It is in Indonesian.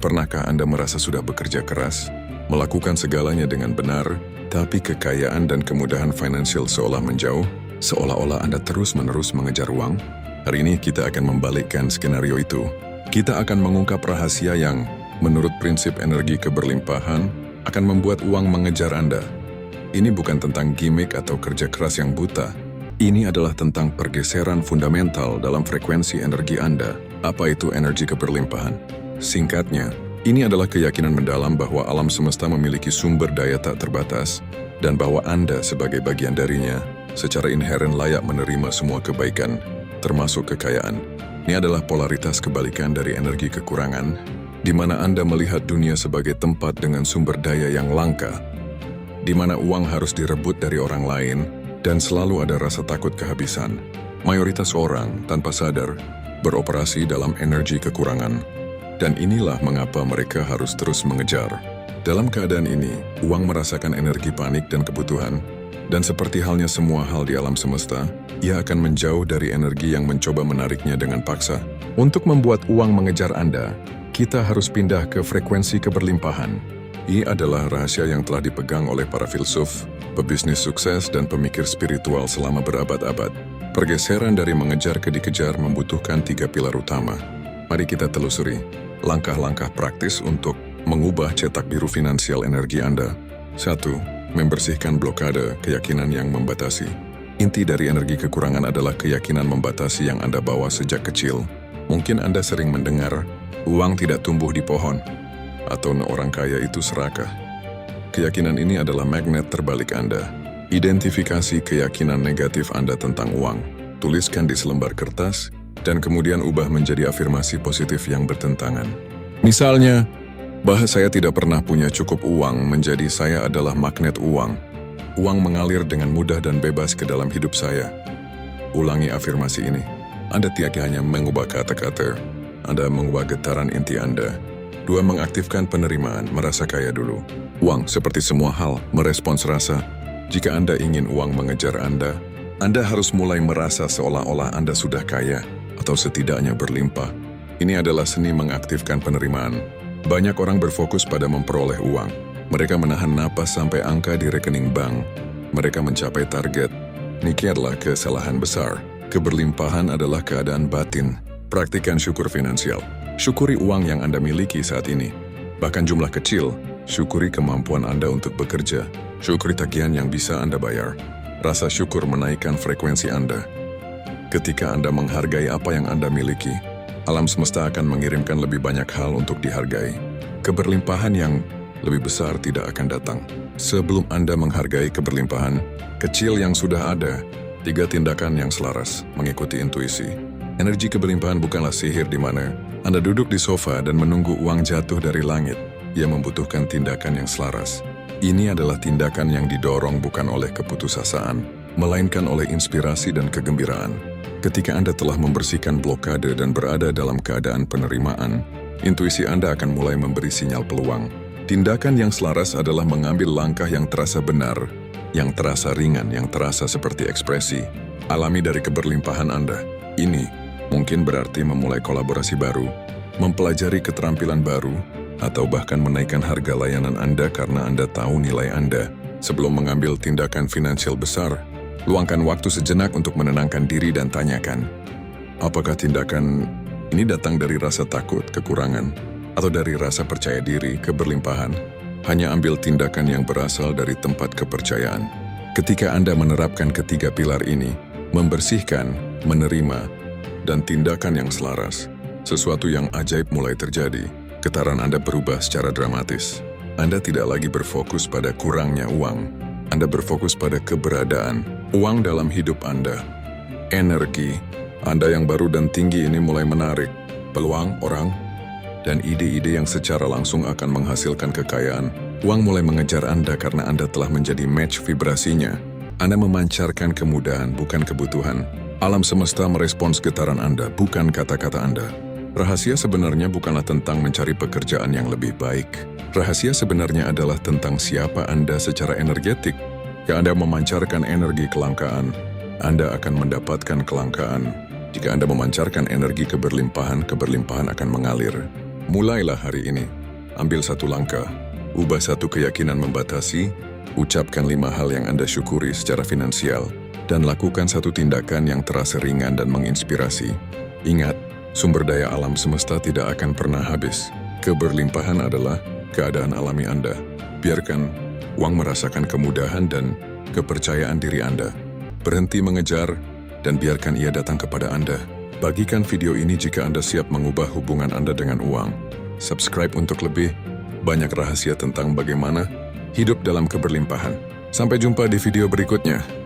Pernahkah Anda merasa sudah bekerja keras, melakukan segalanya dengan benar, tapi kekayaan dan kemudahan finansial seolah menjauh, seolah-olah Anda terus-menerus mengejar uang? Hari ini kita akan membalikkan skenario itu. Kita akan mengungkap rahasia yang, menurut prinsip energi keberlimpahan, akan membuat uang mengejar Anda. Ini bukan tentang gimmick atau kerja keras yang buta. Ini adalah tentang pergeseran fundamental dalam frekuensi energi Anda. Apa itu energi keberlimpahan? Singkatnya, ini adalah keyakinan mendalam bahwa alam semesta memiliki sumber daya tak terbatas dan bahwa Anda sebagai bagian darinya secara inheren layak menerima semua kebaikan, termasuk kekayaan. Ini adalah polaritas kebalikan dari energi kekurangan, di mana Anda melihat dunia sebagai tempat dengan sumber daya yang langka, di mana uang harus direbut dari orang lain, dan selalu ada rasa takut kehabisan. Mayoritas orang, tanpa sadar, beroperasi dalam energi kekurangan. Dan inilah mengapa mereka harus terus mengejar. Dalam keadaan ini, uang merasakan energi panik dan kebutuhan, dan seperti halnya semua hal di alam semesta, ia akan menjauh dari energi yang mencoba menariknya dengan paksa. Untuk membuat uang mengejar Anda, kita harus pindah ke frekuensi keberlimpahan. Ini adalah rahasia yang telah dipegang oleh para filsuf, pebisnis sukses, dan pemikir spiritual selama berabad-abad. Pergeseran dari mengejar ke dikejar membutuhkan 3 pilar utama. Mari kita telusuri langkah-langkah praktis untuk mengubah cetak biru finansial energi Anda. 1. Membersihkan blokade keyakinan yang membatasi. Inti dari energi kekurangan adalah keyakinan membatasi yang Anda bawa sejak kecil. Mungkin Anda sering mendengar, uang tidak tumbuh di pohon, atau orang kaya itu serakah. Keyakinan ini adalah magnet terbalik Anda. Identifikasi keyakinan negatif Anda tentang uang, tuliskan di selembar kertas, dan kemudian ubah menjadi afirmasi positif yang bertentangan. Misalnya, bahwa saya tidak pernah punya cukup uang menjadi saya adalah magnet uang. Uang mengalir dengan mudah dan bebas ke dalam hidup saya. Ulangi afirmasi ini. Anda tidak hanya mengubah kata-kata, Anda mengubah getaran inti Anda. 2. Mengaktifkan penerimaan, merasa kaya dulu. Uang, seperti semua hal, merespons rasa. Jika Anda ingin uang mengejar Anda harus mulai merasa seolah-olah Anda sudah kaya, atau setidaknya berlimpah. Ini adalah seni mengaktifkan penerimaan. Banyak orang berfokus pada memperoleh uang. Mereka menahan napas sampai angka di rekening bank. Mereka mencapai target. Ini adalah kesalahan besar. Keberlimpahan adalah keadaan batin. Praktikan syukur finansial. Syukuri uang yang Anda miliki saat ini. Bahkan jumlah kecil, syukuri kemampuan Anda untuk bekerja. Syukuri tagihan yang bisa Anda bayar. Rasa syukur menaikkan frekuensi Anda. Ketika Anda menghargai apa yang Anda miliki, alam semesta akan mengirimkan lebih banyak hal untuk dihargai. Keberlimpahan yang lebih besar tidak akan datang. Sebelum Anda menghargai keberlimpahan kecil yang sudah ada, 3 tindakan yang selaras mengikuti intuisi. Energi keberlimpahan bukanlah sihir di mana Anda duduk di sofa dan menunggu uang jatuh dari langit. Ia membutuhkan tindakan yang selaras. Ini adalah tindakan yang didorong bukan oleh keputusasaan, melainkan oleh inspirasi dan kegembiraan. Ketika Anda telah membersihkan blokade dan berada dalam keadaan penerimaan, intuisi Anda akan mulai memberi sinyal peluang. Tindakan yang selaras adalah mengambil langkah yang terasa benar, yang terasa ringan, yang terasa seperti ekspresi alami dari keberlimpahan Anda. Ini mungkin berarti memulai kolaborasi baru, mempelajari keterampilan baru, atau bahkan menaikkan harga layanan Anda karena Anda tahu nilai Anda. Sebelum mengambil tindakan finansial besar, luangkan waktu sejenak untuk menenangkan diri dan tanyakan, apakah tindakan ini datang dari rasa takut, kekurangan, atau dari rasa percaya diri, keberlimpahan? Hanya ambil tindakan yang berasal dari tempat kepercayaan. Ketika Anda menerapkan ketiga pilar ini, membersihkan, menerima, dan tindakan yang selaras, sesuatu yang ajaib mulai terjadi. Getaran Anda berubah secara dramatis. Anda tidak lagi berfokus pada kurangnya uang. Anda berfokus pada keberadaan uang dalam hidup Anda. Energi Anda yang baru dan tinggi ini mulai menarik peluang, orang, dan ide-ide yang secara langsung akan menghasilkan kekayaan. Uang mulai mengejar Anda karena Anda telah menjadi match vibrasinya. Anda memancarkan kemudahan, bukan kebutuhan. Alam semesta merespons getaran Anda, bukan kata-kata Anda. Rahasia sebenarnya bukanlah tentang mencari pekerjaan yang lebih baik. Rahasia sebenarnya adalah tentang siapa Anda secara energetik. Jika Anda memancarkan energi kelangkaan, Anda akan mendapatkan kelangkaan. Jika Anda memancarkan energi keberlimpahan, keberlimpahan akan mengalir. Mulailah hari ini. Ambil satu langkah. Ubah satu keyakinan membatasi. Ucapkan 5 hal yang Anda syukuri secara finansial. Dan lakukan satu tindakan yang terasa ringan dan menginspirasi. Ingat, sumber daya alam semesta tidak akan pernah habis. Keberlimpahan adalah keadaan alami Anda. Biarkan uang merasakan kemudahan dan kepercayaan diri Anda. Berhenti mengejar dan biarkan ia datang kepada Anda. Bagikan video ini jika Anda siap mengubah hubungan Anda dengan uang. Subscribe untuk lebih banyak rahasia tentang bagaimana hidup dalam keberlimpahan. Sampai jumpa di video berikutnya.